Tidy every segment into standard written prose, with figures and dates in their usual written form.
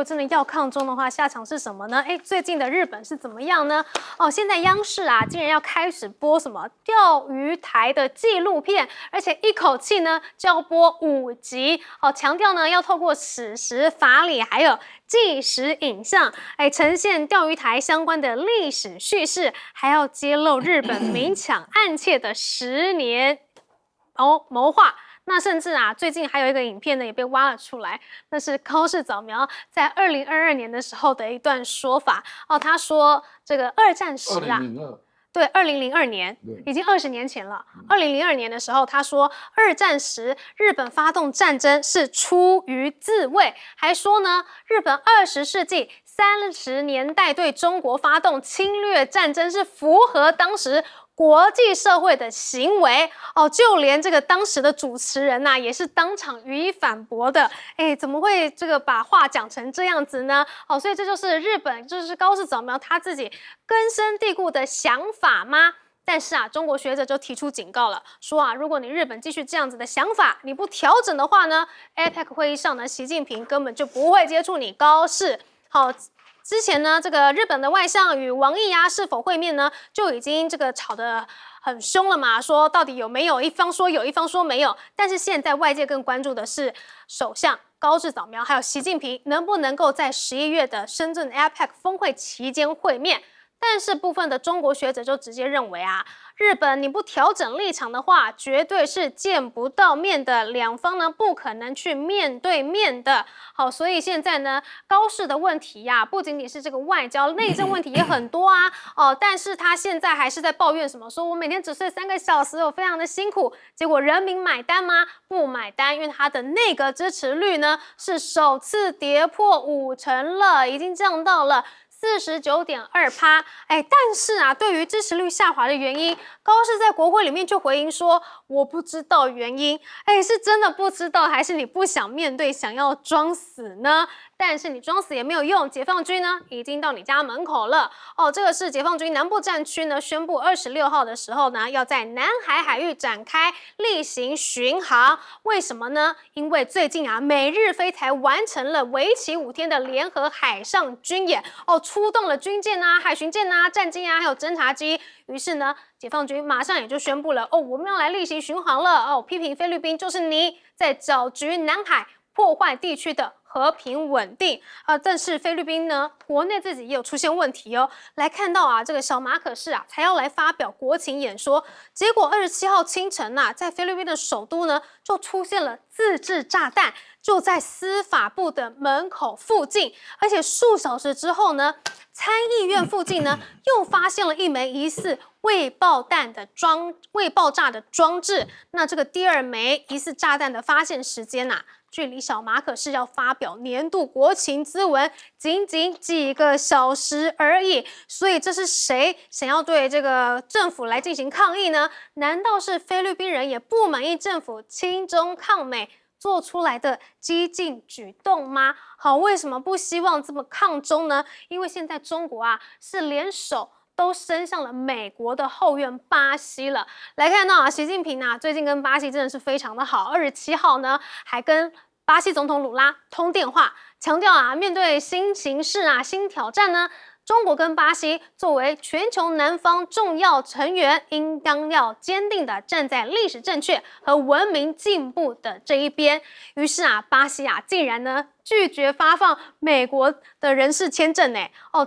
果真的要抗中的话，下场是什么呢？最近的日本是怎么样呢？现在央视啊，竟然要开始播什么钓鱼台的纪录片，而且一口气呢就要播5集，强调呢要透过史实、法理还有纪实影像，呈现钓鱼台相关的历史叙事，还要揭露日本明抢暗窃的10年谋划。那甚至啊，最近还有一个影片呢，也被挖了出来，那是高市早苗在2022年的时候的一段说法他说这个二战时啊。对，2002年，已经20年前了。2002年的时候，他说，二战时日本发动战争是出于自卫，还说呢，日本20世纪30年代对中国发动侵略战争是符合当时国际社会的行为就连这个当时的主持人呐，也是当场予以反驳的。怎么会这个把话讲成这样子呢？所以这就是日本，就是高市早苗他自己根深蒂固的想法吗？但是啊，中国学者就提出警告了，说啊，如果你日本继续这样子的想法，你不调整的话呢 ，APEC 会议上呢，习近平根本就不会接触你高市。之前呢，这个日本的外相与王毅是否会面呢，就已经这个吵得很凶了嘛，说到底有没有，一方说有，一方说没有。但是现在外界更关注的是首相高市早苗还有习近平能不能够在11月的深圳 APEC 峰会期间会面。但是部分的中国学者就直接认为日本你不调整立场的话，绝对是见不到面的，两方呢不可能去面对面的。所以现在呢，高市的问题不仅仅是这个外交内政问题也很多但是他现在还是在抱怨什么？说我每天只睡3个小时，我非常的辛苦。结果人民买单吗？不买单，因为他的内阁支持率呢是首次跌破50%了，已经降到了49.2%。但是对于支持率下滑的原因，高市在国会里面就回应说，我不知道原因。是真的不知道，还是你不想面对，想要装死呢？但是你装死也没有用，解放军呢已经到你家门口了这个是解放军南部战区呢宣布26号的时候呢，要在南海海域展开例行巡航。为什么呢？因为最近美日菲才完成了为期5天的联合海上军演出动了军舰海巡舰战机还有侦察机。于是呢，解放军马上也就宣布了我们要来例行巡航了批评菲律宾就是你在搅局南海，破坏地区的和平稳定但是菲律宾呢，国内自己也有出现问题来看到这个小马可仕才要来发表国情演说，结果27号清晨在菲律宾的首都呢，就出现了自制炸弹，就在司法部的门口附近，而且数小时之后呢，参议院附近呢，又发现了一枚疑似未爆炸的装置。那这个第2枚疑似炸弹的发现时间距离小马可仕要发表年度国情咨文仅仅几个小时而已。所以这是谁想要对这个政府来进行抗议呢？难道是菲律宾人也不满意政府亲中抗美做出来的激进举动吗？为什么不希望这么抗中呢？因为现在中国是联手都伸向了美国的后院巴西了。来看到习近平最近跟巴西真的是非常的好。27号呢，还跟巴西总统鲁拉通电话，强调面对新形势新挑战呢，中国跟巴西作为全球南方重要成员，应当要坚定的站在历史正确和文明进步的这一边。于是巴西竟然呢拒绝发放美国的人事签证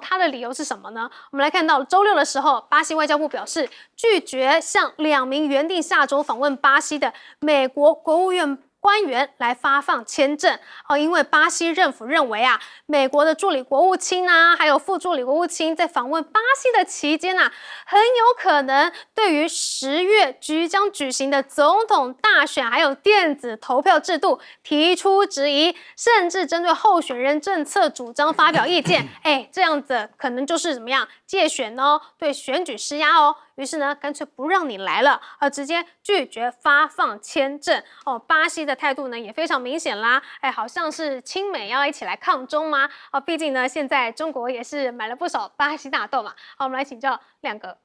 他的理由是什么呢？我们来看到周6的时候，巴西外交部表示拒绝向2名原定下周访问巴西的美国国务院官员来发放签证因为巴西政府认为美国的助理国务卿还有副助理国务卿在访问巴西的期间很有可能对于10月即将举行的总统大选还有电子投票制度提出质疑，甚至针对候选人政策主张发表意见这样子可能就是怎么样介选对选举施压于是呢，干脆不让你来了直接拒绝发放签证巴西的态度呢也非常明显啦好像是亲美要一起来抗中吗毕竟呢现在中国也是买了不少巴西大豆嘛我们来请教亮哥。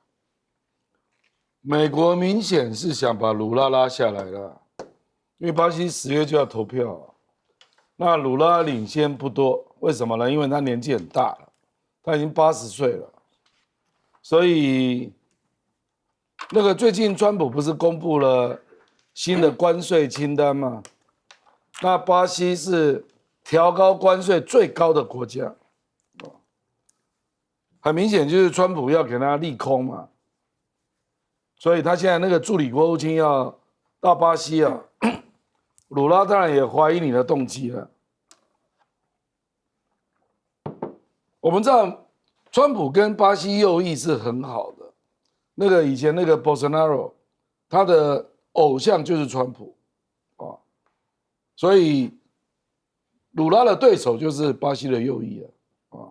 美国明显是想把卢拉拉下来了，因为巴西10月就要投票那鲁拉领先不多，为什么呢？因为他年纪很大了，他已经80岁了，所以那个最近川普不是公布了新的关税清单吗？那巴西是调高关税最高的国家，很明显就是川普要给他利空嘛，所以他现在那个助理国务卿要到巴西啊，鲁拉当然也怀疑你的动机了。我们知道，川普跟巴西右翼是很好的，那个以前那个 Bolsonaro， 他的偶像就是川普，啊，所以鲁拉的对手就是巴西的右翼啊，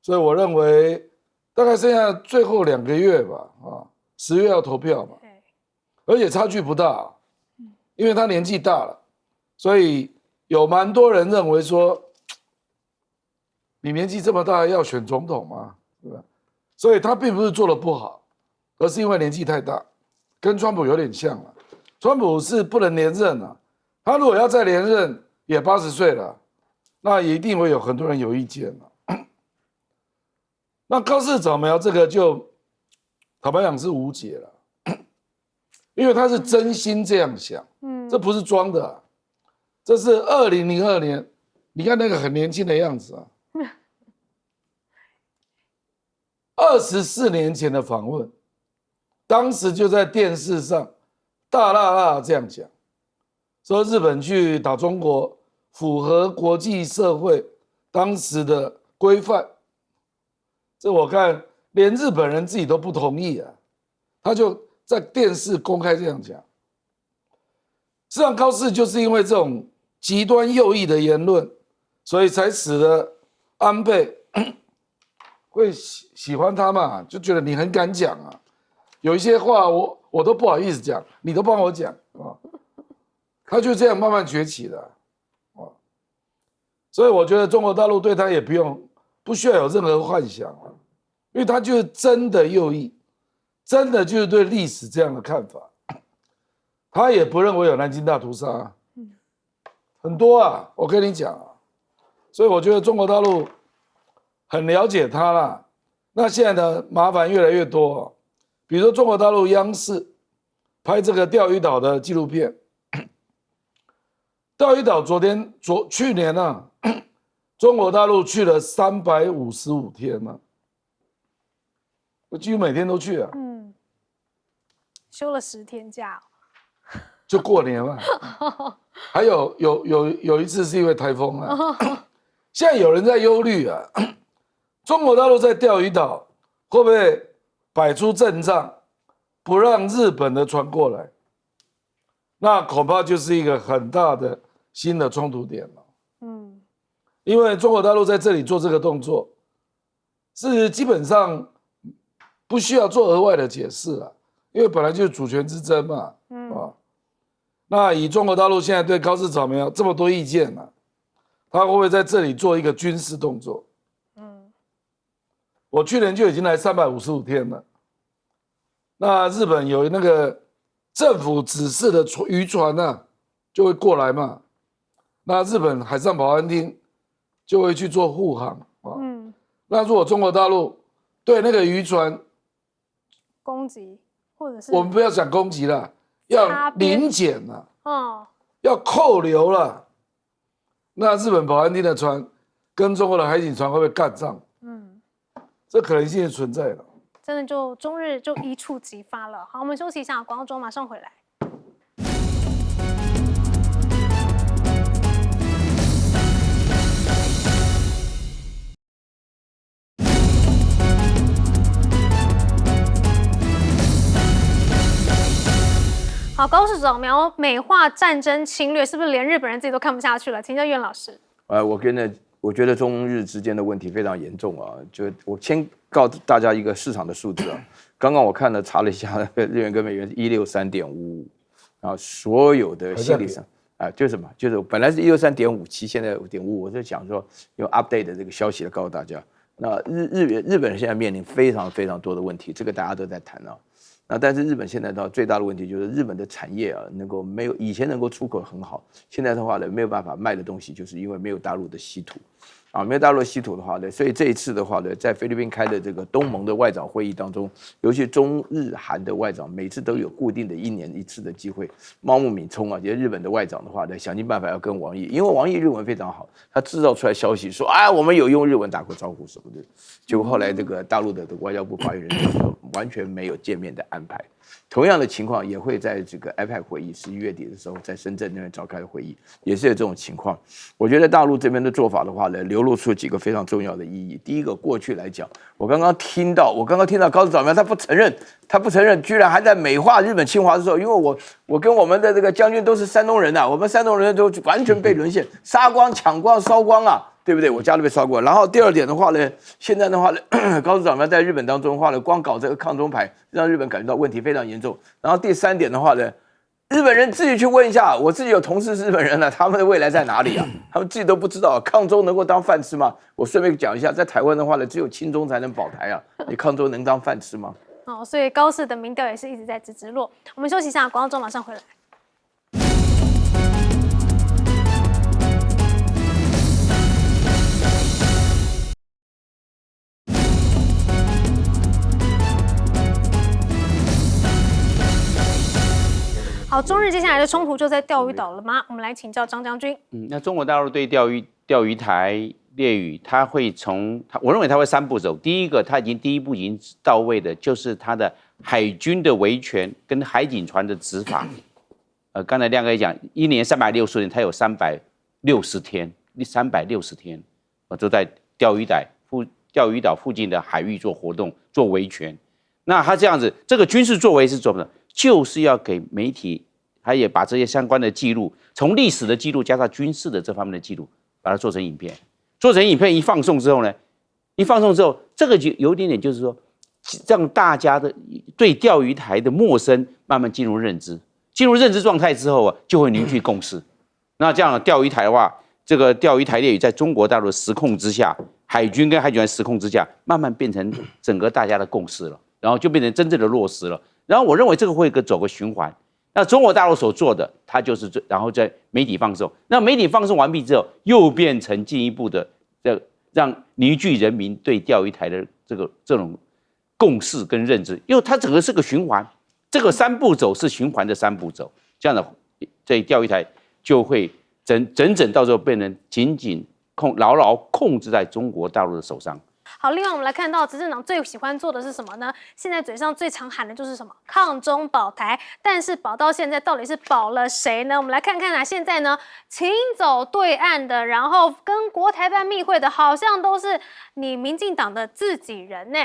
所以我认为大概剩下最后2个月吧，啊，10月要投票嘛，而且差距不大，因为他年纪大了，所以有蛮多人认为说，你年纪这么大要选总统吗？对吧？所以他并不是做的不好，而是因为年纪太大，跟川普有点像了。川普是不能连任啊，他如果要再连任，也80岁了，那一定会有很多人有意见了。那高市早苗这个就坦白讲是无解了，因为他是真心这样想，这不是装的，这是2002年，你看那个很年轻的样子啊，24年前的访问，当时就在电视上大辣辣这样讲，说日本去打中国符合国际社会当时的规范。这我看连日本人自己都不同意啊，他就在电视公开这样讲。事实上，高市就是因为这种极端右翼的言论，所以才使得安倍会喜欢他嘛，就觉得你很敢讲啊，有一些话我都不好意思讲，你都帮我讲啊，他就这样慢慢崛起的啊，所以我觉得中国大陆对他也不需要有任何幻想啊，因为他就是真的右翼，真的就是对历史这样的看法，他也不认为有南京大屠杀，很多啊，我跟你讲啊，所以我觉得中国大陆很了解他啦。那现在的麻烦越来越多啊，比如说中国大陆央视拍这个钓鱼岛的纪录片，钓鱼岛去年啊，中国大陆去了355天嘛，我几乎每天都去啊，休了10天假，就过年嘛，还有一次是因为台风啊，现在有人在忧虑啊，中国大陆在钓鱼岛会不会摆出阵仗，不让日本的船过来？那恐怕就是一个很大的新的冲突点了。因为中国大陆在这里做这个动作，是基本上不需要做额外的解释了，因为本来就是主权之争嘛。那以中国大陆现在对高市早苗这么多意见呢，他会不会在这里做一个军事动作？我去年就已经来355天了。那日本有那个政府指示的渔船啊，就会过来嘛。那日本海上保安厅就会去做护航啊。那如果中国大陆对那个渔船攻击，或者是我们不要讲攻击了，要临检了，要扣留了，那日本保安厅的船跟中国的海警船会不会干仗？这可能性是存在的。真的就中日就一触即发了。好，我们休息一下，广告中马上回来。好，高市早苗美化战争侵略，是不是连日本人自己都看不下去了？请教岳老师。我觉得中日之间的问题非常严重啊！就我先告诉大家一个市场的数字啊，刚刚我查了一下，日元跟美元是163.55，然后所有的心理上就是什么，就是本来是163.57，现在5.55，我就讲说用 update 的这个消息来告诉大家，那日本人现在面临非常非常多的问题，这个大家都在谈啊。那但是日本现在的最大的问题就是日本的产业啊，没有以前能够出口很好，现在的话呢没有办法卖的东西，就是因为没有大陆的稀土。没有大陆的稀土的话呢，所以这一次的话呢，在菲律宾开的这个东盟的外长会议当中，尤其中日韩的外长，每次都有固定的1年1次的机会。茂木敏充啊，也日本的外长的话呢，想尽办法要跟王毅，因为王毅日文非常好，他制造出来消息说我们有用日文打过招呼什么的。结果后来这个大陆的外交部发言人就说，完全没有见面的安排。同样的情况也会在这个 APEC 会议11月底的时候，在深圳那边召开的会议，也是有这种情况。我觉得大陆这边的做法的话呢，流露出几个非常重要的意义。第一个，过去来讲，我刚刚听到高市早苗他不承认，居然还在美化日本侵华的时候，因为我跟我们的这个将军都是山东人我们山东人都完全被沦陷，杀光、抢光、烧光啊。对不对？我家都被烧过。然后第二点的话呢，现在的话呢，高市早苗在日本当中的话呢，光搞这个抗中牌，让日本感觉到问题非常严重。然后第三点的话呢，日本人自己去问一下，我自己有同事是日本人了，他们的未来在哪里啊？他们自己都不知道，抗中能够当饭吃吗？我顺便讲一下，在台湾的话呢，只有亲中才能保台啊，你抗中能当饭吃吗？所以高市的民调也是一直在直落。我们休息一下，广告中马上回来。好，中日接下来的冲突就在钓鱼岛了吗？我们来请教张将军。那中国大陆对钓鱼台列屿，我认为它会3步走。第一个，它第一步已经到位的，就是它的海军的维权跟海警船的执法。刚才亮哥也讲，1年360天，它有360天，都在钓鱼岛附近的海域做活动，做维权。那他这样子，这个军事作为是做什么？就是要给媒体，他也把这些相关的记录，从历史的记录加上军事的这方面的记录，把它做成影片。做成影片一放送之后呢，这个就有点就是说，让大家的对钓鱼台的陌生慢慢进入认知状态之后就会凝聚共识。那这样钓鱼台的话，这个钓鱼台列屿在中国大陆的实控之下，海军跟海警船实控之下，慢慢变成整个大家的共识了，然后就变成真正的落实了。然后我认为这个会走个循环。那中国大陆所做的，它就是然后在媒体放送。那媒体放送完毕之后，又变成进一步的让凝聚人民对钓鱼台的这种共识跟认知，因为它整个是个循环。这个3步走是循环的3步走，这样的这钓鱼台就会整到时候变成紧牢牢控制在中国大陆的手上。好，另外我们来看到执政党最喜欢做的是什么呢？现在嘴上最常喊的就是什么抗中保台，但是保到现在到底是保了谁呢？我们来看看现在呢，请走对岸的，然后跟国台办密会的，好像都是你民进党的自己人呢。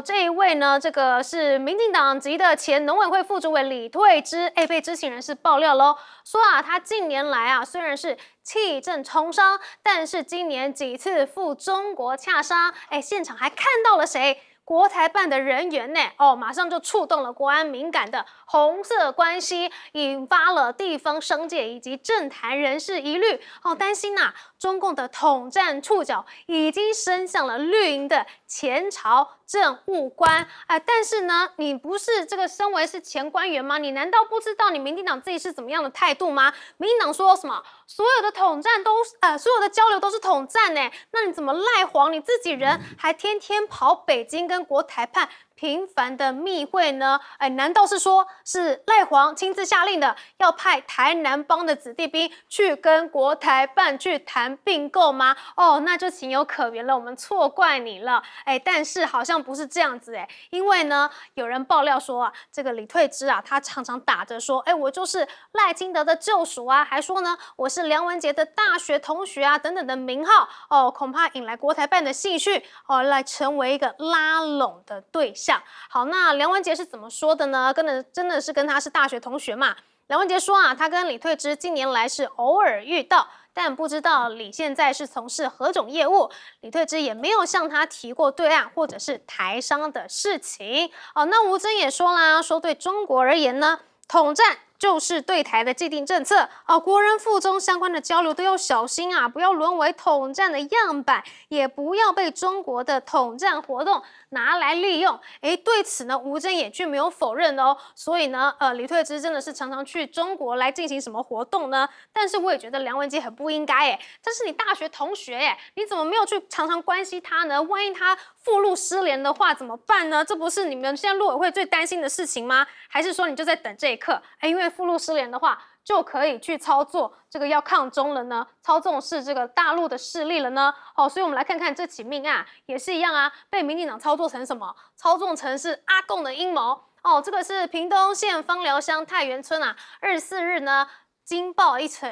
这一位呢，这个是民进党籍的前农委会副主委李退之，被知情人士爆料喽，说他近年来虽然是弃政从商，但是今年几次赴中国洽商，现场还看到了谁？国台办的人员呢？马上就触动了国安敏感的红色关系，引发了地方商界以及政坛人士疑虑，担心中共的统战触角已经伸向了绿营的前朝政务官。但是呢，你不是这个身为是前官员吗？你难道不知道你民进党自己是怎么样的态度吗？民进党说什么？所有的统战都所有的交流都是统战呢？那你怎么赖黄你自己人还天天跑北京跟国台办频繁的密会呢？难道是说是赖黄亲自下令的，要派台南帮的子弟兵去跟国台办去谈并购吗？那就情有可原了，我们错怪你了。但是好像不是这样子因为呢，有人爆料说这个李退之他常常打着说，我就是赖清德的救赎还说呢我是梁文杰的大学同学等等的名号恐怕引来国台办的兴趣来成为一个拉拢的对象。好，那梁文杰是怎么说的呢？真的是跟他是大学同学嘛？梁文杰说他跟李退之近年来是偶尔遇到，但不知道李现在是从事何种业务。李退之也没有向他提过对岸或者是台商的事情。那吴峥也说啦，说对中国而言呢，统战就是对台的既定政策哦，国人附中相关的交流都要小心啊，不要沦为统战的样板，也不要被中国的统战活动拿来利用。对此呢，吴峥也却没有否认哦。所以呢，李退之真的是常常去中国来进行什么活动呢？但是我也觉得梁文杰很不应该这是你大学同学你怎么没有去常常关心他呢？万一他附录失联的话怎么办呢？这不是你们现在陆委会最担心的事情吗？还是说你就在等这一刻？因为附录失联的话，就可以去操作这个要抗中了呢？操纵是这个大陆的势力了呢？所以我们来看看这起命案也是一样啊，被民进党操作成什么？操纵成是阿共的阴谋。这个是屏东县枋寮乡太原村24日呢，惊爆一起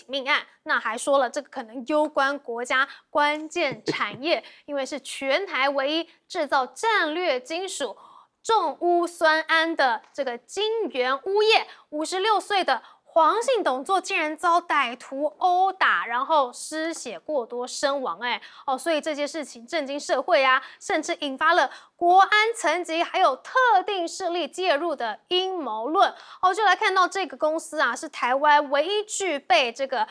命案，那还说了这个可能攸关国家关键产业，因为是全台唯一制造战略金属重钨酸铵的这个金源钨业，56岁的黄姓董座竟然遭歹徒殴打，然后失血过多身亡所以这件事情震惊社会啊，甚至引发了国安层级还有特定势力介入的阴谋论就来看到这个公司是台湾唯一具备这个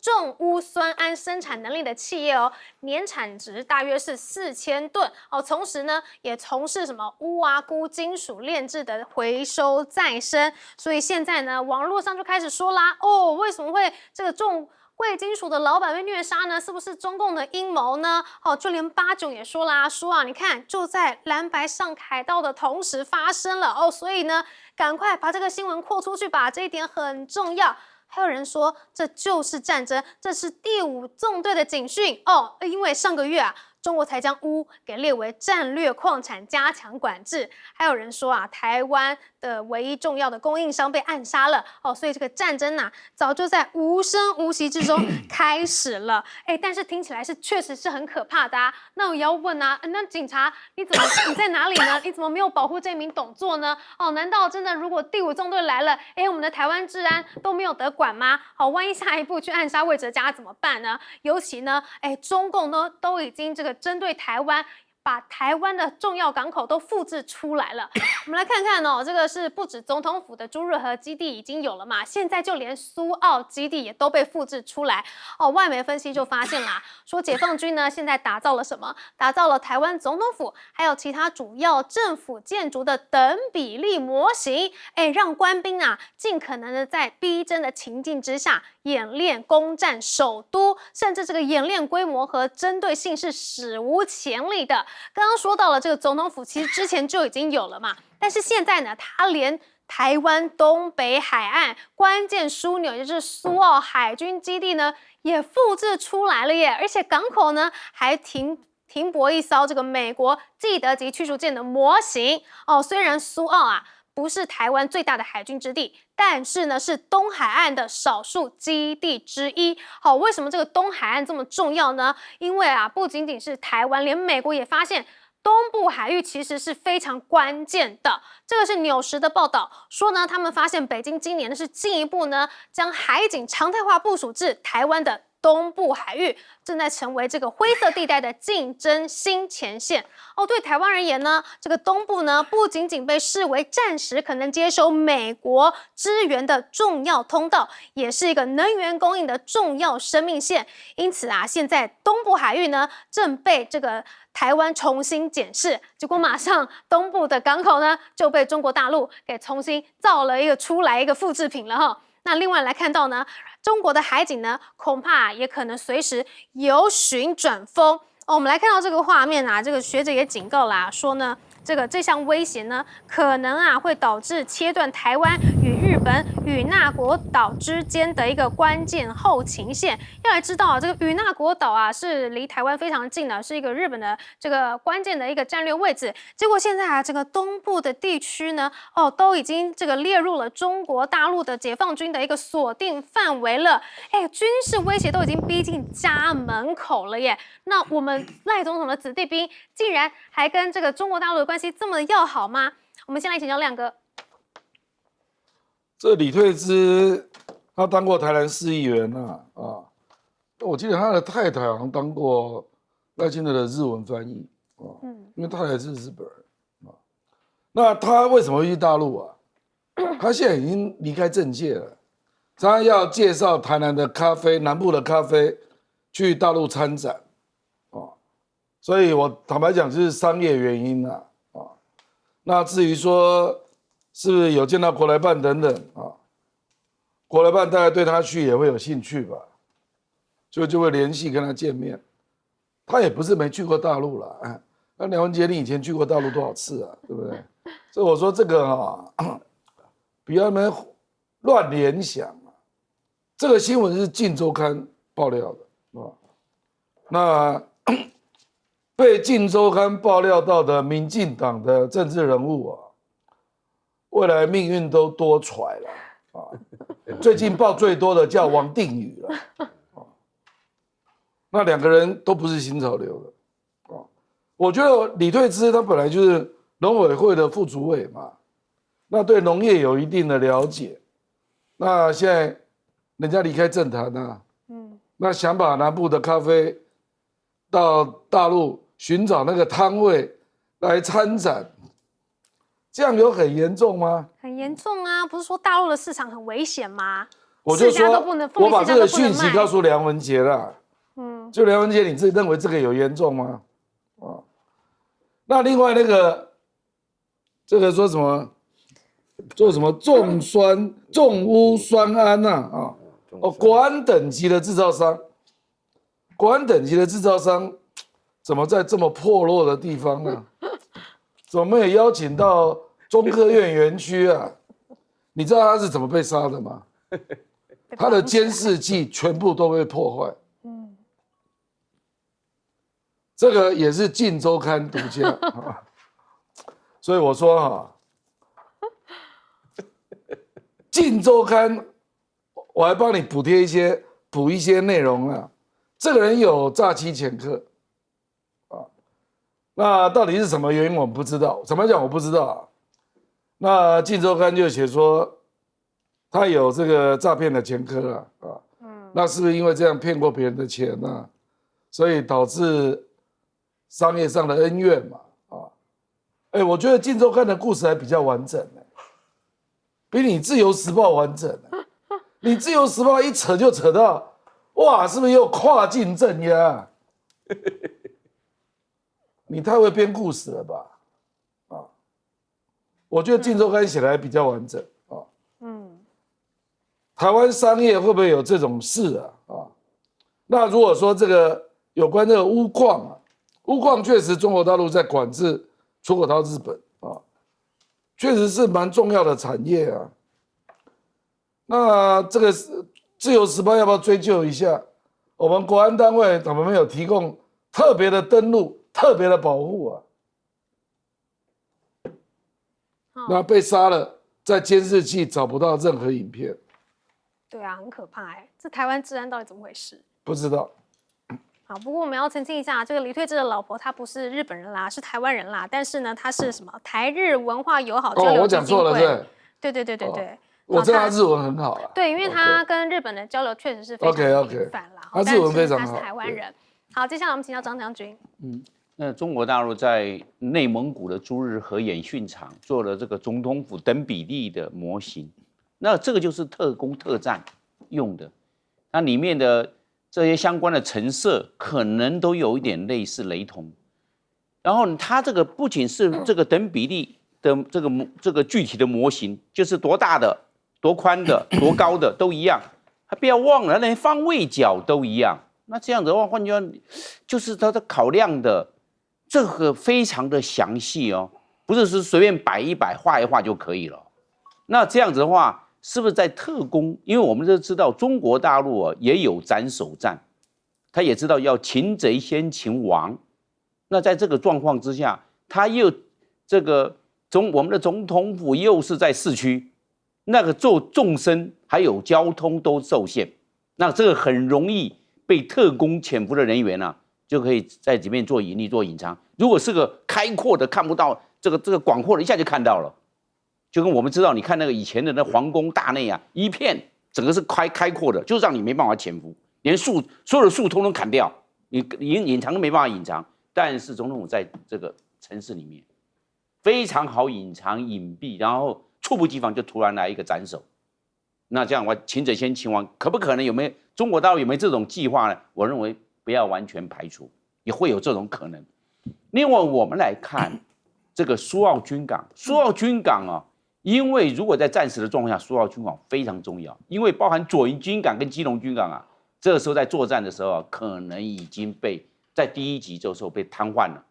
重钨酸铵生产能力的企业年产值大约是4000吨同时呢也从事什么钨金属炼制的回收再生，所以现在呢网络上就开始说啦为什么会这个重贵金属的老板被虐杀呢？是不是中共的阴谋呢？就连8·9也说啦，你看就在蓝白上凯道的同时发生了所以呢赶快把这个新闻扩出去吧，这一点很重要。还有人说这就是战争，这是第5纵队的警讯因为上个月中国才将钨给列为战略矿产，加强管制。还有人说台湾的唯一重要的供应商被暗杀了所以这个战争早就在无声无息之中开始了。但是听起来确实是很可怕的那我要问那警察你在哪里呢？你怎么没有保护这名董座呢？难道真的如果第5纵队来了，我们的台湾治安都没有得管吗？万一下一步去暗杀魏哲家怎么办呢？尤其呢，中共呢都已经这个针对台湾，把台湾的重要港口都复制出来了。我们来看看这个是不止总统府的朱日和基地已经有了嘛，现在就连苏澳基地也都被复制出来外媒分析就发现啦，说解放军呢现在打造了什么？打造了台湾总统府还有其他主要政府建筑的等比例模型，让官兵尽可能的在逼真的情境之下演练攻占首都，甚至这个演练规模和针对性是史无前例的。刚刚说到了这个总统府，其实之前就已经有了嘛，但是现在呢，它连台湾东北海岸关键枢纽，也就是苏澳海军基地呢，也复制出来了耶！而且港口呢还停泊一艘这个美国基德级驱逐舰的模型虽然苏澳不是台湾最大的海军之地，但是呢是东海岸的少数基地之一。为什么这个东海岸这么重要呢？因为不仅仅是台湾，连美国也发现东部海域其实是非常关键的。这个是纽时的报道说呢，他们发现北京今年是进一步呢将海警常态化部署至台湾的东部海域，正在成为这个灰色地带的竞争新前线对台湾而言呢，这个东部呢不仅仅被视为暂时可能接收美国支援的重要通道，也是一个能源供应的重要生命线。因此现在东部海域呢正被这个台湾重新检视，结果马上东部的港口呢就被中国大陆给重新造了一个出来一个复制品了那另外来看到呢，中国的海警呢恐怕也可能随时由巡转风我们来看到这个画面这个学者也警告啦，说呢这项威胁呢，可能会导致切断台湾与日本与那国岛之间的一个关键后勤线。要来知道这个与那国岛是离台湾非常近的，是一个日本的这个关键的一个战略位置。结果现在这个东部的地区呢，都已经这个列入了中国大陆的解放军的一个锁定范围了。军事威胁都已经逼近家门口了耶。那我们赖总统的子弟兵竟然还跟这个中国大陆的关系这么的要好吗？我们先来请教亮哥。这李退之，他当过台南市议员我记得他的太太好像当过赖清德的日文翻译因为太太是日本人那他为什么会去大陆他现在已经离开政界了，他要介绍台南的咖啡、南部的咖啡去大陆参展，所以我坦白讲就是商业原因啊，那至于说是不是有见到国台办等等啊，国台办大概对他去也会有兴趣吧，就会联系跟他见面，他也不是没去过大陆啦，那梁文杰你以前去过大陆多少次啊，对不对？所以我说这个不要那么乱联想啊。这个新闻是《镜周刊》爆料的啊，那被《镜周刊》爆料到的民进党的政治人物啊，未来命运都多舛了啊。最近爆最多的叫王定宇了啊，那两个人都不是新潮流的啊。我觉得李退之他本来就是农委会的副主委嘛，那对农业有一定的了解，那现在人家离开政坛啊，那想把南部的咖啡到大陆寻找那个摊位来参展，这样有很严重吗？很严重啊！不是说大陆的市场很危险吗？我就说，我把这个讯息告诉梁文杰了。就梁文杰，你自己认为这个有严重吗？那另外那个，这个说什么？做什么重污酸铵啊？国安等级的制造商，国安等级的制造商，怎么在这么破落的地方呢？怎么没有邀请到中科院园区啊？你知道他是怎么被杀的吗？他的监视器全部都被破坏。这个也是《镜周刊》独家。所以我说《镜周刊》，我还帮你补一些内容啊。这个人有诈欺前科啊，那到底是什么原因我们不知道，怎么讲我不知道啊。那《镜周刊》就写说他有这个诈骗的前科啊，那是不是因为这样骗过别人的钱啊，所以导致商业上的恩怨嘛？我觉得《镜周刊》的故事还比较完整，比你《自由时报》完整。你《自由时报》一扯就扯到，哇，是不是又跨境镇压？你太会编故事了吧？我觉得《镜周刊》写的还比较完整啊。台湾商业会不会有这种事啊？那如果说这个有关这个钨矿啊，钨矿确实中国大陆在管制出口到日本啊，确实是蛮重要的产业啊。那这个《自由时报》要不要追究一下？我们国安单位怎么没有提供特别的登录、特别的保护啊？那被杀了，在监视器找不到任何影片。对啊，很可怕这台湾治安到底怎么回事？不知道。好，不过我们要澄清一下，这个李退之的老婆她不是日本人啦，是台湾人啦，但是呢，她是什么台日文化友好交流基金会。我讲错了，对。我知道他日文很好啊。对，因为他跟日本的交流确实是非常频繁啦。他日文非常好，他是台湾人。好，接下来我们请教张将军。那中国大陆在内蒙古的朱日和演训场做了这个总统府等比例的模型，那这个就是特工特战用的，那里面的这些相关的陈设可能都有一点类似雷同。然后它这个不仅是这个等比例的这个具体的模型，就是多大的、多宽的、多高的都一样，还不要忘了连方位角都一样。那这样子的话，换句话就是它的考量的这个非常的详细哦，不是随便摆一摆、画一画就可以了。那这样子的话，是不是在特工？因为我们都知道中国大陆也有斩首战，他也知道要擒贼先擒王。那在这个状况之下，他又这个我们的总统府又是在市区，那个做纵深还有交通都受限，那这个很容易被特工潜伏的人员就可以在里面做隐匿、做隐藏。如果是个开阔的，看不到这个广阔的，一下就看到了。就跟我们知道，你看那个以前的那皇宫大内一片整个是开阔的，就让你没办法潜伏，连所有的树通通砍掉，你隐藏都没办法隐藏。但是总统府在这个城市里面非常好隐藏隐蔽，然后猝不及防就突然来一个斩首。那这样的话，擒者先擒王，可不可能有没有中国大陆有没有这种计划呢？我认为不要完全排除，也会有这种可能。另外，我们来看这个苏澳军港，苏澳军港啊，因为如果在战时的状况下，苏澳军港非常重要，因为包含左营军港跟基隆军港啊，这个时候在作战的时候啊，可能已经被在第一集这时候被瘫痪了。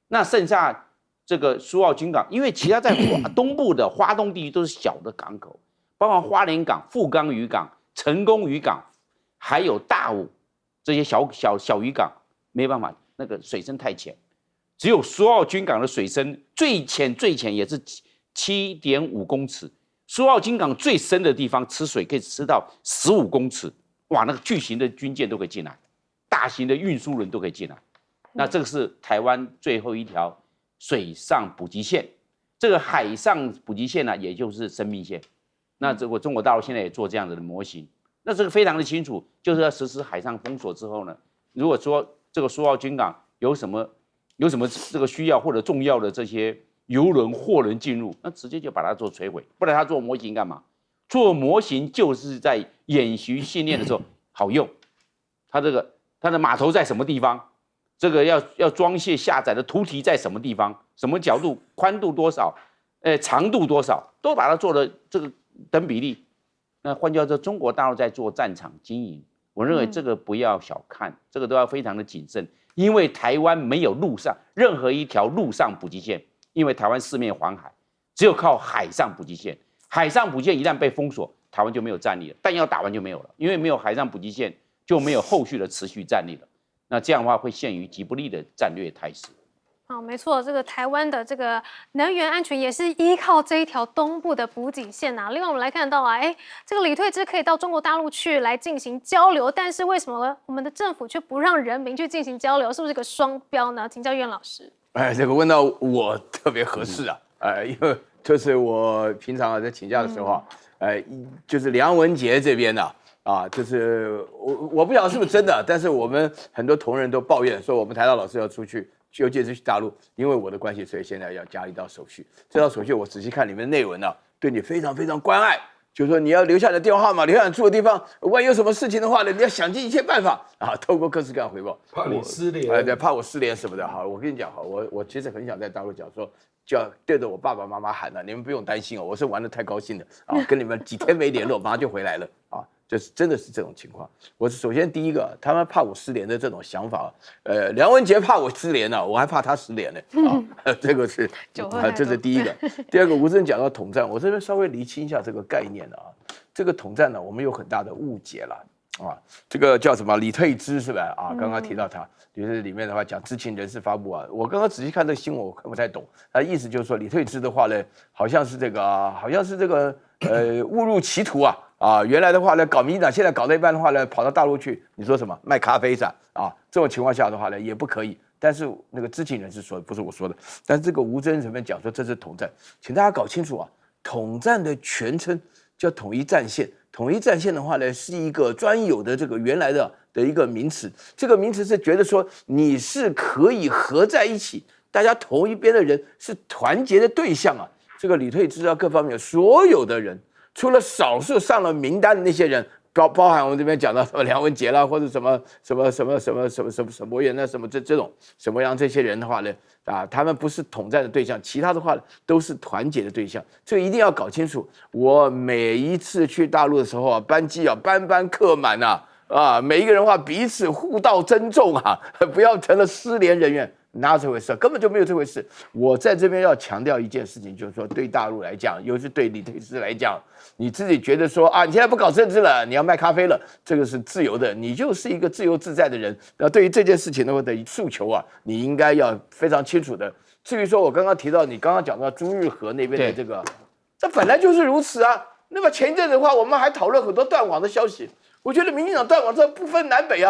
那剩下这个苏澳军港，因为其他在东部的花东地区都是小的港口。包括花莲港、富冈渔港、成功渔港，还有大武这些小渔港，没办法，那个水深太浅，只有苏澳军港的水深最浅也是7.5公尺，苏澳军港最深的地方吃水可以吃到15公尺，哇，那个巨型的军舰都可以进来，大型的运输轮都可以进来。那这个是台湾最后一条水上补给线，这个海上补给线呢，也就是生命线。那这个中国大陆现在也做这样子的模型，那这个非常的清楚，就是要实施海上封锁之后呢，如果说这个苏澳军港有什么这个需要或者重要的这些邮轮货轮进入，那直接就把它做摧毁，不然它做模型干嘛？做模型就是在演习训练的时候好用，它的码头在什么地方，这个要装卸下载的图题在什么地方，什么角度，宽度多少，长度多少，都把它做了这个等比例。那换句话说，中国大陆在做战场经营，我认为这个不要小看，这个都要非常的谨慎，因为台湾没有陆上任何一条陆上补给线，因为台湾四面环海，只有靠海上补给线。海上补给线一旦被封锁，台湾就没有战力了，弹药打完就没有了，因为没有海上补给线，就没有后续的持续战力了。那这样的话会陷于极不利的战略态势。好，没错，这个台湾的这个能源安全也是依靠这一条东部的补给线啊。另外，我们来看到啊，这个李退之可以到中国大陆去来进行交流，但是为什么我们的政府却不让人民去进行交流？是不是个双标呢？请教岳老师。这个问到我特别合适啊，因为就是我平常在请假的时候就是梁文杰这边呢。就是我不晓得是不是真的，但是我们很多同仁都抱怨说，我们台大老师要出去，尤其是去大陆，因为我的关系，所以现在要加一道手续。这道手续我仔细看里面的内文呢，对你非常非常关爱，就是说你要留下你的电话号码，留下你住的地方，万一有什么事情的话呢，你要想尽一切办法透过各式各样回报，怕你失联，对，怕我失联什么的。好，我跟你讲我其实很想在大陆讲说。就要对着我爸爸妈妈喊了，你们不用担心我是玩得太高兴了跟你们几天没联络，马上就回来了就是真的是这种情况。我首先第一个，他们怕我失联的这种想法，梁文杰怕我失联了，我还怕他失联呢这个是这是第一个。第二个，吴峥讲到统战，我这边稍微厘清一下这个概念这个统战呢，我们有很大的误解了这个叫什么李退之是吧？刚刚提到他，就是里面的话讲知情人士发布我刚刚仔细看这个新闻，我看不太懂，他的意思就是说李退之的话呢，好像是这个误入歧途原来的话呢搞民进党，现在搞到一半的话呢，跑到大陆去，你说什么卖咖啡这种情况下的话呢也不可以。但是那个知情人士说的，不是我说的。但是这个吴峥这边讲说这是统战，请大家搞清楚统战的全称叫统一战线。统一战线的话呢，是一个专有的这个原来的一个名词。这个名词是觉得说你是可以合在一起，大家同一边的人是团结的对象这个李退之各方面所有的人，除了少数上了名单的那些人，包含我们这边讲到什么梁文杰啦，或者什么沈博元什么这种什么样这些人的话呢他们不是统战的对象，其他的话都是团结的对象，这个一定要搞清楚。我每一次去大陆的时候班机班班客满每一个人彼此互道珍重不要成了失联人员。哪有这回事？根本就没有这回事。我在这边要强调一件事情，就是说对大陆来讲，尤其是对李退之来讲，你自己觉得说你现在不搞政治了，你要卖咖啡了，这个是自由的，你就是一个自由自在的人。那对于这件事情的诉求你应该要非常清楚的。至于说我刚刚提到，你刚刚讲到朱日和那边的这个，这本来就是如此那么前一阵的话，我们还讨论很多断网的消息。我觉得民进党断网这不分南北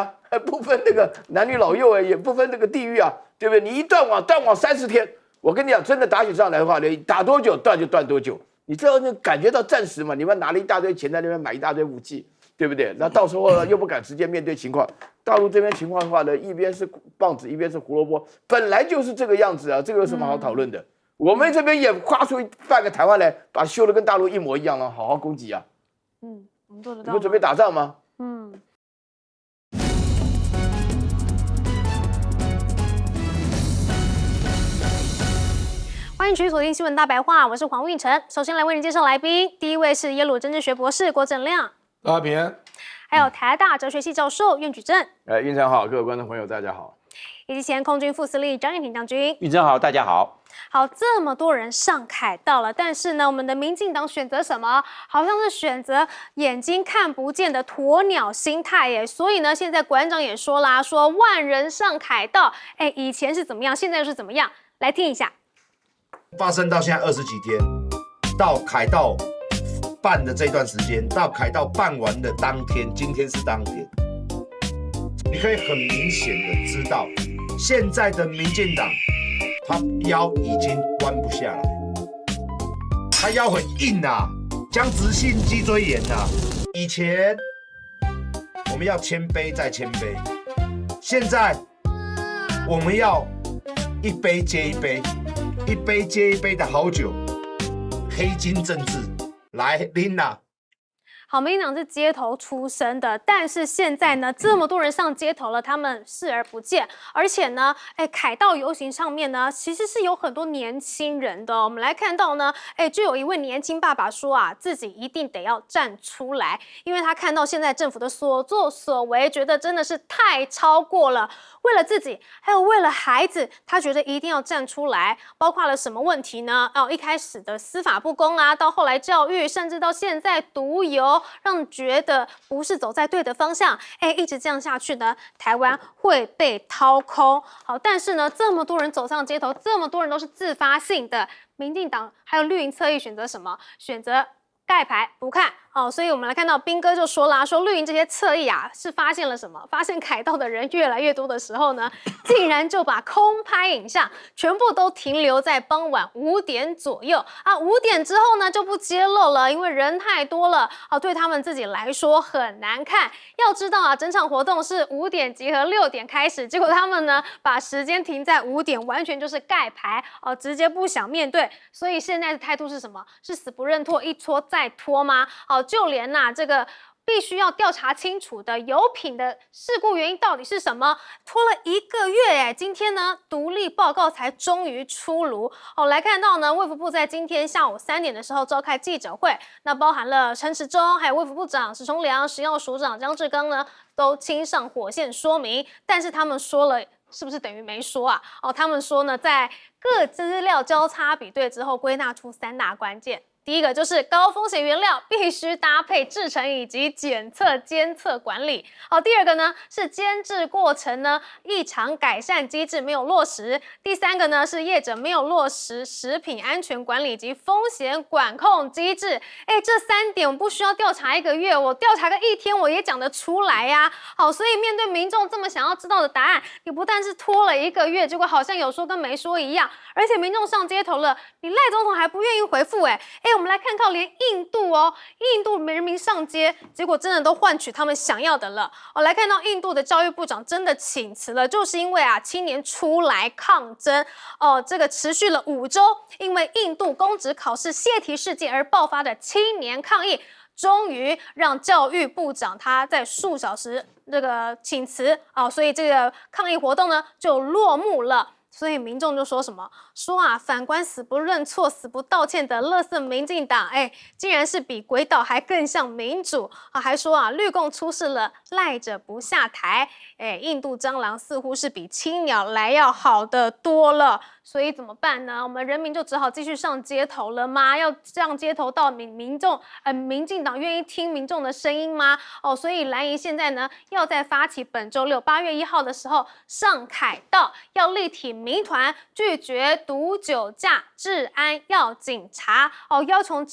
不分那个男女老幼也不分那个地域对不对？你一断网30天，我跟你讲，真的打起仗来的话，你打多久断就断多久。你知道感觉到战时嘛？你们拿了一大堆钱在那边买一大堆武器，对不对？那到时候又不敢直接面对情况。大陆这边情况的话呢，一边是棒子，一边是胡萝卜，本来就是这个样子这个有什么好讨论的？我们这边也跨出半个台湾来，把修的跟大陆一模一样了，好好攻击啊！我们做得到吗？你们准备打仗吗？欢迎继续锁定新闻大白话，我是黄韵晨。首先来为您介绍来宾，第一位是耶鲁政治学博士郭正亮，大家平安。还有台大哲学系教授苑举正，运成好，各位观众朋友大家好，以及前空军副司令张燕平将军。玉珍好，大家好。好，这么多人上凯道了，但是呢，我们的民进党选择什么？好像是选择眼睛看不见的鸵鸟心态耶。所以呢，现在馆长也说啦，说万人上凯道，以前是怎么样，现在又是怎么样？来听一下。发生到现在20几天，到凯道办的这段时间，到凯道办完的当天，今天是当天，你可以很明显的知道，现在的民进党，他腰已经弯不下来，他腰很硬啊，僵直性脊椎炎啊。以前我们要谦卑再谦卑，现在我们要一杯接一杯。一杯接一杯的好酒，黑金政治来拎啦！好，民进党是街头出身的，但是现在呢，这么多人上街头了，他们视而不见。而且呢，凯道游行上面呢，其实是有很多年轻人的。我们来看到呢，就有一位年轻爸爸说啊，自己一定得要站出来，因为他看到现在政府的所作所为，觉得真的是太超过了。为了自己，还有为了孩子，他觉得一定要站出来。包括了什么问题呢？一开始的司法不公啊，到后来教育，甚至到现在毒油，让人觉得不是走在对的方向。一直这样下去呢，台湾会被掏空。好，但是呢，这么多人走上街头，这么多人都是自发性的，民进党还有绿营侧翼选择什么？选择盖牌不看。所以我们来看到彬哥就说啦，说绿营这些侧翼啊，是发现了什么？发现凯道的人越来越多的时候呢，竟然就把空拍影像全部都停留在傍晚5点左右啊，5点之后呢就不揭露了，因为人太多了对他们自己来说很难看。要知道啊，整场活动是5点集合，6点开始，结果他们呢把时间停在5点，完全就是盖牌直接不想面对。所以现在的态度是什么？是死不认错，一拖再拖吗？就连这个必须要调查清楚的油品的事故原因到底是什么，拖了1个月今天呢独立报告才终于出炉。来看到呢，卫福部在今天下午3点的时候召开记者会，那包含了陈时中，还有卫福部长史崇良、食药署长张志刚呢，都亲上火线说明，但是他们说了。是不是等于没说啊？他们说呢，在各资料交叉比对之后，归纳出3大关键。第一个就是高风险原料必须搭配制程以及检测监测管理。第二个呢是监制过程呢异常改善机制没有落实。第三个呢是业者没有落实食品安全管理及风险管控机制。这3点我不需要调查1个月，我调查个1天我也讲得出来呀。好，所以面对民众这么想要知道的答案，你不但是拖了1个月，结果好像有说跟没说一样，而且民众上街头了，你赖总统还不愿意回复我们来看看，连印度人民上街，结果真的都换取他们想要的了。来看到印度的教育部长真的请辞了，就是因为青年出来抗争，这个持续了5周，因为印度公职考试泄题事件而爆发的青年抗议，终于让教育部长他在数小时这个请辞所以这个抗议活动呢就落幕了。所以民众就说什么？说反观死不认错、死不道歉的垃圾民进党，竟然是比鬼岛还更像民主还说绿共出事了，赖着不下台。印度蟑螂似乎是比青鸟来要好得多了。所以怎么办呢？我们人民就只好继续上街头了吗？要上街头到民进党愿意听民众的声音吗？所以蓝营现在呢，要在发起本周6 8月1号的时候上凯道，要力挺民团，拒绝毒酒驾，治安要警察要求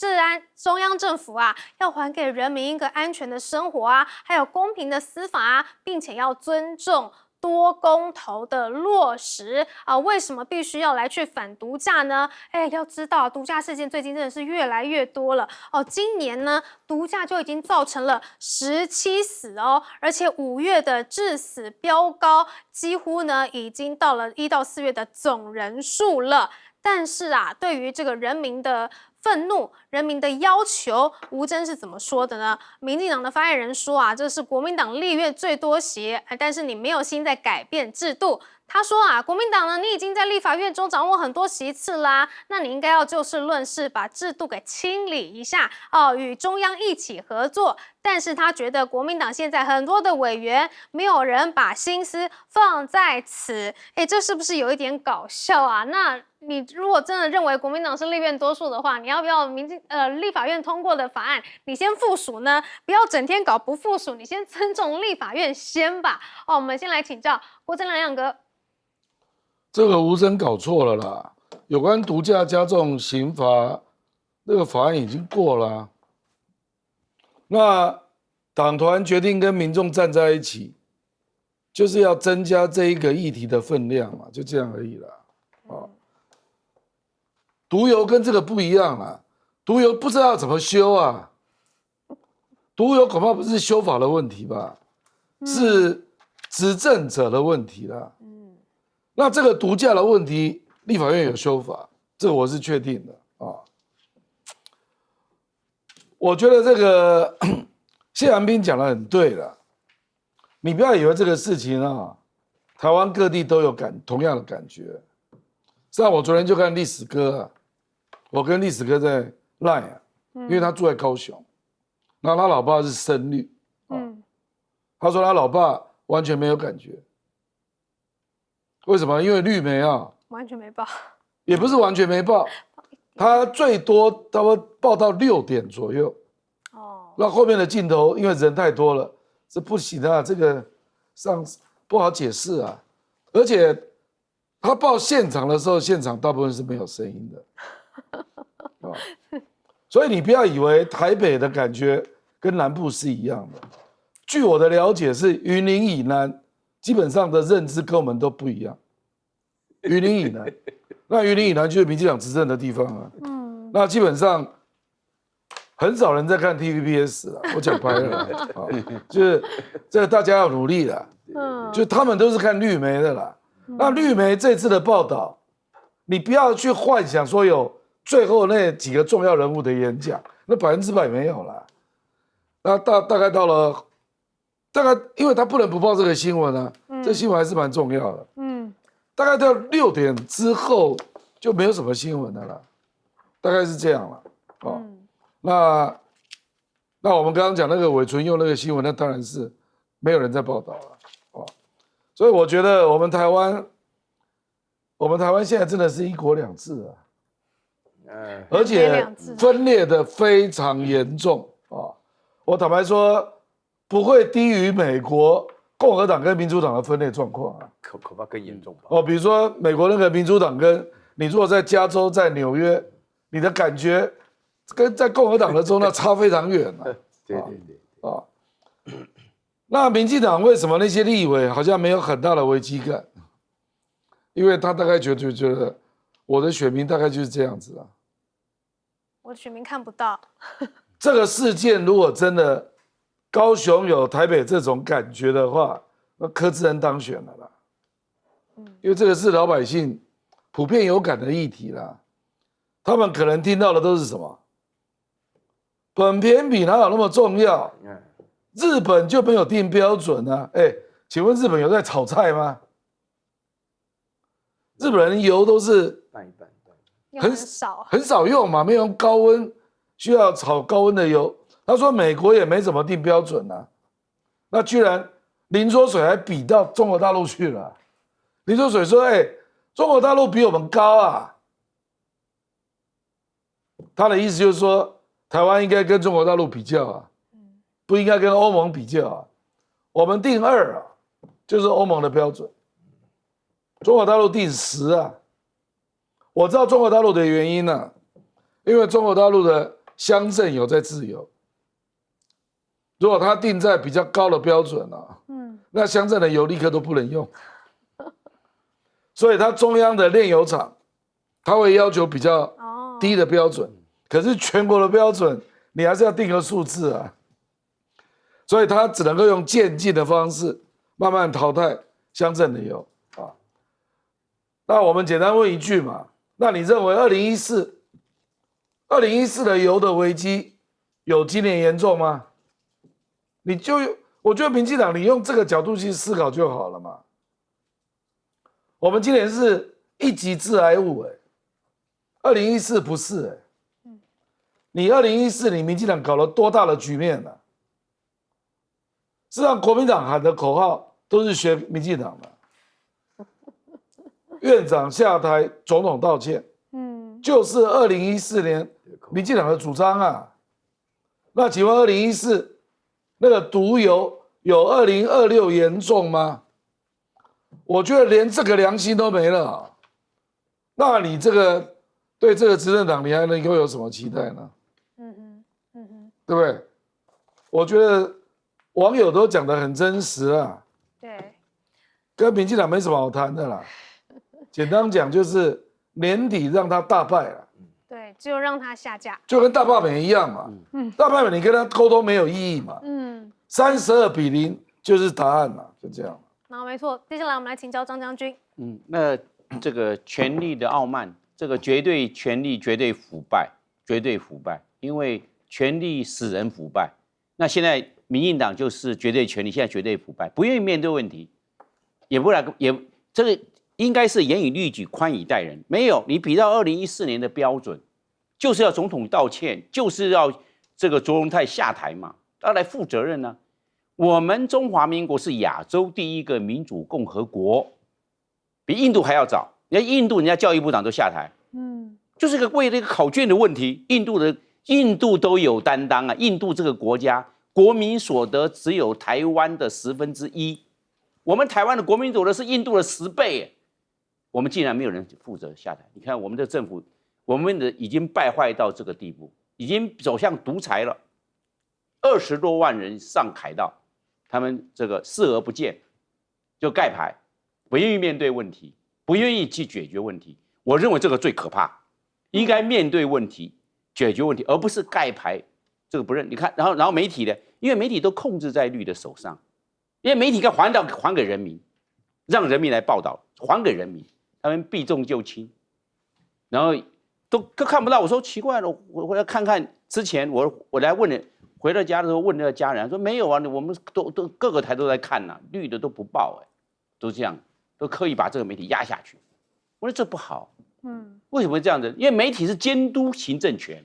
中央政府要还给人民一个安全的生活还有公平的司法并且要尊重多公投的落实为什么必须要来去反毒驾呢？要知道毒驾事件最近真的是越来越多了今年呢毒驾就已经造成了17死而且5月的致死飙高，几乎呢已经到了1到4月的总人数了。但是啊，对于这个人民的愤怒、人民的要求，吴峥是怎么说的呢？民进党的发言人说啊，这是国民党立院最多席，但是你没有心在改变制度。他说啊，国民党呢，你已经在立法院中掌握很多席次啦，那你应该要就事论事，把制度给清理一下哦，与中央一起合作。但是他觉得国民党现在很多的委员，没有人把心思放在此，这是不是有一点搞笑啊？那你如果真的认为国民党是立院多数的话，你要不要立法院通过的法案，你先附属呢？不要整天搞不附属，你先尊重立法院先吧。哦，我们先来请教郭正亮哥。这个吴峥搞错了啦，有关毒驾加重刑罚那个法案已经过了啊，那党团决定跟民众站在一起，就是要增加这一个议题的分量嘛，就这样而已啦。哦，毒油跟这个不一样啦，毒油不知道怎么修啊，毒油恐怕不是修法的问题吧，是执政者的问题啦。那这个毒驾的问题，立法院有修法，这个我是确定的啊。我觉得这个谢阳斌讲的很对了，你不要以为这个事情啊，台湾各地都有同样的感觉。像我昨天就看历史哥啊，我跟历史哥在 LINE 啊，因为他住在高雄，然后他老爸是深绿，他说他老爸完全没有感觉。为什么？因为绿媒啊，完全没报，也不是完全没报，他最多他会报到6点左右。哦，那后面的镜头因为人太多了，这不行啊，这个不好解释啊。而且他报现场的时候，现场大部分是没有声音的。哦，所以你不要以为台北的感觉跟南部是一样的。据我的了解是云林以南。基本上的认知跟我们都不一样。云林以南，那云林以南就是民进党执政的地方啊。那基本上很少人在看 TVBS 了。我讲白了啊，就是这个大家要努力了。就他们都是看绿媒的啦。那绿媒这次的报道，你不要去幻想说有最后那几个重要人物的演讲，那100%没有啦。那大概到了。大概因为他不能不报这个新闻啊，这新闻还是蛮重要的。大概到6点之后就没有什么新闻的了，大概是这样了。哦，那我们刚刚讲那个韦纯佑那个新闻，那当然是没有人在报道了。哦，所以我觉得我们台湾现在真的是1国2制啊，而且分裂的非常严重啊。我坦白说。不会低于美国共和党跟民主党的分裂状况啊，恐怕更严重吧。哦，比如说美国那个民主党跟你如果在加州、在纽约，你的感觉跟在共和党的州那差非常远啊。对啊，那民进党为什么那些立委好像没有很大的危机感？因为他大概觉得我的选民大概就是这样子啊，我的选民看不到。这个事件如果真的。高雄有台北这种感觉的话，那柯志恩当选了啦。因为这个是老百姓普遍有感的议题啦。他们可能听到的都是什么？本偏比哪有那么重要？日本就没有定标准啊？请问日本有在炒菜吗？日本人油都是半一半，很少用嘛，没有用高温需要炒高温的油。他说美国也没怎么定标准啊，那居然林濁水还比到中国大陆去了。林浊水说：“中国大陆比我们高啊。”他的意思就是说，台湾应该跟中国大陆比较啊，不应该跟欧盟比较啊。我们定2啊，就是欧盟的标准，中国大陆定10啊。我知道中国大陆的原因啊，因为中国大陆的乡镇有在自由。如果他定在比较高的标准啊，那乡镇的油立刻都不能用，所以他中央的炼油厂，他会要求比较低的标准，可是全国的标准你还是要定个数字啊，所以他只能够用渐进的方式慢慢淘汰乡镇的油啊。那我们简单问一句嘛，那你认为2014的油的危机有今年严重吗？我觉得民进党你用这个角度去思考就好了嘛。我们今年是1级致癌物，2014不是你2014你民进党搞了多大的局面啊？事实上，国民党喊的口号都是学民进党的，院长下台，总统道歉，就是2014年民进党的主张啊。那请问2014那个毒油有2026严重吗？我觉得连这个良心都没了啊。那你对这个执政党，你还能够有什么期待呢？对不对？我觉得网友都讲得很真实啊，对，跟民进党没什么好谈的啦。简单讲就是年底让他大败了，对，就让他下架，就跟大罢免一样嘛。大罢免你跟他沟通没有意义嘛。32-0就是答案嘛，就这样。好，没错。接下来我们来请教张将军。那这个权力的傲慢，这个权力绝对腐败，绝对腐败，因为权力使人腐败。那现在民进党就是绝对权力，现在绝对腐败，不愿意面对问题，这个应该是严以律己，宽以待人。没有，你比到2014年的标准，就是要总统道歉，就是要这个卓荣泰下台嘛，要来负责任呢。我们中华民国是亚洲第一个民主共和国，比印度还要早。人家印度，人家教育部长都下台，就是为了一个考卷的问题，印度都有担当啊。印度这个国家国民所得只有台湾的1/10，我们台湾的国民所得是印度的10倍，我们竟然没有人负责下台。你看我们的政府，我们的已经败坏到这个地步，已经走向独裁了。20多万人上凯道，他们这个视而不见，就盖牌，不愿意面对问题，不愿意去解决问题。我认为这个最可怕，应该面对问题，解决问题，而不是盖牌，这个不认。你看，然后媒体呢，因为媒体都控制在绿的手上，因为媒体该还给人民，让人民来报道，还给人民，他们避重就轻，然后都看不到。我说奇怪了，我要看看之前我来问你。回到家的时候问那个家人说没有啊，我们都各个台都在看呐，绿的都不报都这样，都刻意把这个媒体压下去。我说这不好，为什么会这样子？因为媒体是监督行政权，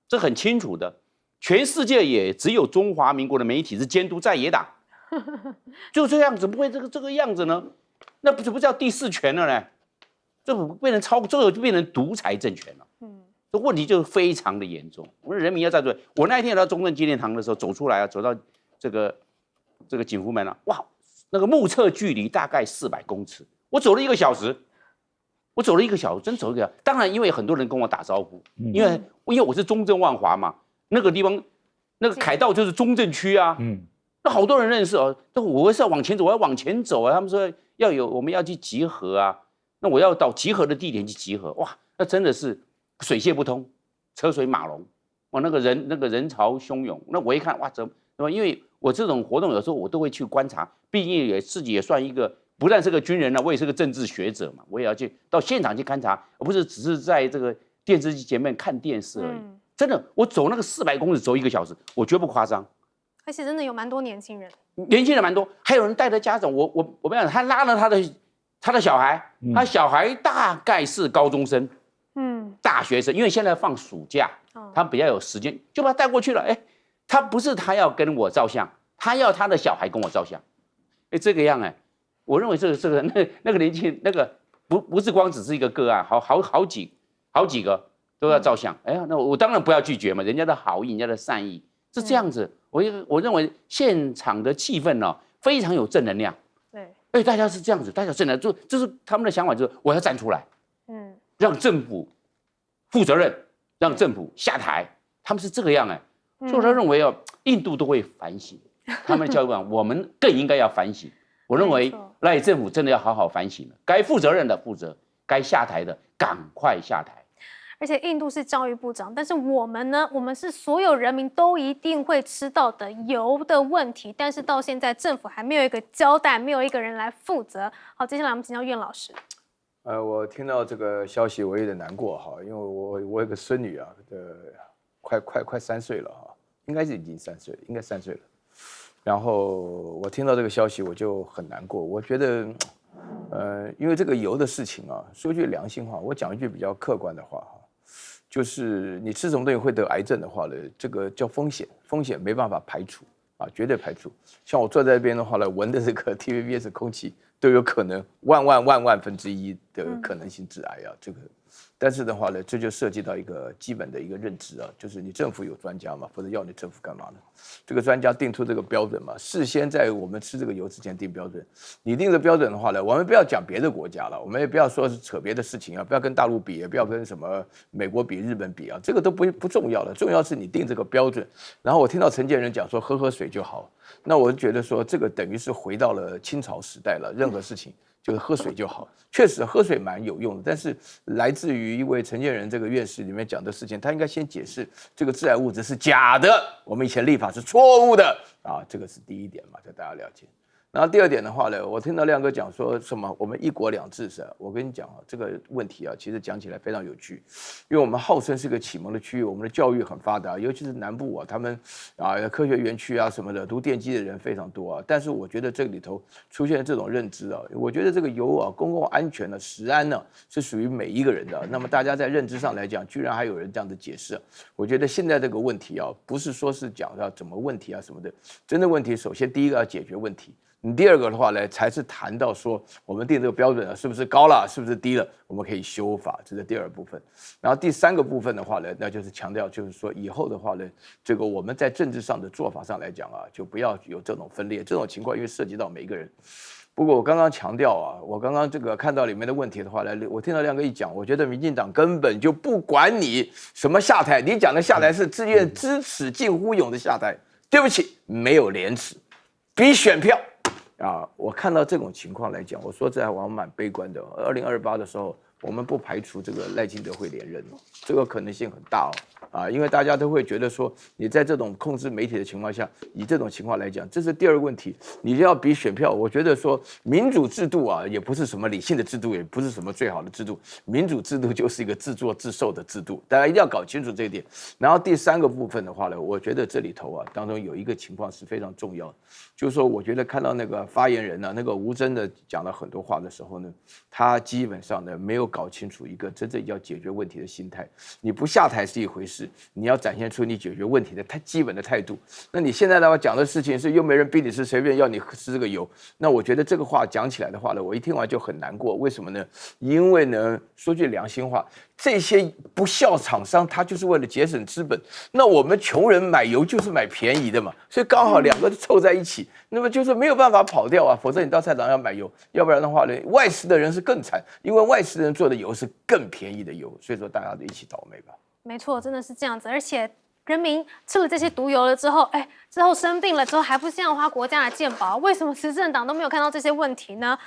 这很清楚的。全世界也只有中华民国的媒体是监督在野党，就这样子，不会这个样子呢？那不叫第4权了呢？这变成这个就变成独裁政权了。这问题就非常的严重，我说人民要站出来。我那一天到中正纪念堂的时候，走出来走到这个景福门了，哇，那个目测距离大概400公尺，我走了1个小时，真走1个小时。当然，因为很多人跟我打招呼，因为我是中正万华嘛，那个地方那个凯道就是中正区啊，那好多人认识哦。那我是要往前走，我要往前走啊。他们说我们要去集合啊，那我要到集合的地点去集合，哇，那真的是。水泄不通，车水马龙，哇，那个人潮汹涌。那我一看，哇，怎么？因为我这种活动有时候我都会去观察，毕竟自己也算一个，不但是个军人了，我也是个政治学者嘛，我也要去到现场去勘察，而不是只是在这个电视机前面看电视而已。真的，我走那个400公尺走1个小时，我绝不夸张。而且真的有蛮多年轻人蛮多，还有人带着家长。我跟你讲，他拉了他的小孩，他小孩大概是高中生。大学生，因为现在放暑假，他比较有时间，就把他带过去了。他不是他要跟我照相，他要他的小孩跟我照相。这个样我认为这个那个年轻那个不是光只是一个个案，好几个都要照相。那我当然不要拒绝嘛，人家的好意，人家的善意是这样子。我认为现场的气氛非常有正能量。对，大家是这样子，大家正能量，就是他们的想法就是我要站出来。让政府负责任，让政府下台，他们是这个样所以我认为印度都会反省，他们的教育部我们更应该要反省。我认为赖政府真的要好好反省了，该负责任的负责，该下台的赶快下台。而且印度是教育部长，但是我们呢？我们是所有人民都一定会吃到的油的问题，但是到现在政府还没有一个交代，没有一个人来负责。好，接下来我们请教苑老师。我听到这个消息，我有点难过哈，因为我有个孙女啊，快3岁了哈，应该是已经3岁了，应该3岁了。然后我听到这个消息，我就很难过。我觉得，因为这个油的事情啊，说句良心话，我讲一句比较客观的话哈，就是你吃什么东西会得癌症的话呢，这个叫风险，风险没办法排除啊，绝对排除。像我坐在这边的话呢，闻的这个 TVBS 空气都有可能万分之一的可能性致癌啊，这个。但是的话呢，这就涉及到一个基本的一个认知啊，就是你政府有专家嘛，否则要你政府干嘛呢？这个专家定出这个标准嘛，事先在我们吃这个油之前定标准。你定的标准的话呢，我们不要讲别的国家了，我们也不要说是扯别的事情啊，不要跟大陆比，也不要跟什么美国比、日本比啊，这个都不重要了，重要是你定这个标准。然后我听到陈建仁讲说喝水就好，那我就觉得说这个等于是回到了清朝时代了，任何事情。就是喝水就好，确实喝水蛮有用的，但是来自于一位陈建仁这个院士里面讲的事情，他应该先解释这个致癌物质是假的，我们以前立法是错误的啊，这个是第一点嘛，叫大家了解。然后第二点的话呢，我听到亮哥讲说什么我们1国2制是，我跟你讲啊，这个问题啊，其实讲起来非常有趣，因为我们号称是个启蒙的区域，我们的教育很发达，尤其是南部啊，他们啊科学园区啊什么的，读电机的人非常多啊。但是我觉得这里头出现这种认知啊，我觉得这个油啊，公共安全呢、食安呢，是属于每一个人的。那么大家在认知上来讲，居然还有人这样的解释，我觉得现在这个问题啊，不是说是讲到怎么问题啊什么的，真的问题，首先第一个要解决问题。你第二个的话呢，才是谈到说我们定这个标准啊，是不是高了，是不是低了，我们可以修法，这是第二部分。然后第三个部分的话呢，那就是强调，就是说以后的话呢，这个我们在政治上的做法上来讲啊，就不要有这种分裂，这种情况因为涉及到每一个人。不过我刚刚强调啊，我刚刚这个看到里面的问题的话呢，我听到亮哥一讲，我觉得民进党根本就不管你什么下台，你讲的下台是自愿知耻近乎勇的下台，对不起，没有廉耻，比选票。啊，我看到这种情况来讲，我说这我蛮悲观的。2028的时候，我们不排除这个赖清德会连任，这个可能性很大哦。啊，因为大家都会觉得说，你在这种控制媒体的情况下，以这种情况来讲，这是第二个问题。你就要比选票，我觉得说民主制度啊，也不是什么理性的制度，也不是什么最好的制度。民主制度就是一个自作自受的制度，大家一定要搞清楚这一点。然后第三个部分的话呢，我觉得这里头啊，当中有一个情况是非常重要的，就是说，我觉得看到那个发言人呢、那个吴峥的讲了很多话的时候呢，他基本上呢没有搞清楚一个真正要解决问题的心态。你不下台是一回事，你要展现出你解决问题的太基本的态度。那你现在的话讲的事情是又没人逼你吃，随便要你吃这个油，那我觉得这个话讲起来的话呢，我一听完就很难过。为什么呢？因为呢，说句良心话，这些不孝厂商他就是为了节省资本，那我们穷人买油就是买便宜的嘛，所以刚好两个凑在一起，那么就是没有办法跑掉啊，否则你到菜场要买油，要不然的话呢，外食的人是更惨，因为外食的人做的油是更便宜的油，所以说大家都一起倒霉吧。没错，真的是这样子，而且人民吃了这些毒油了之后，之后生病了之后还不是这样花国家的健保？为什么执政党都没有看到这些问题呢？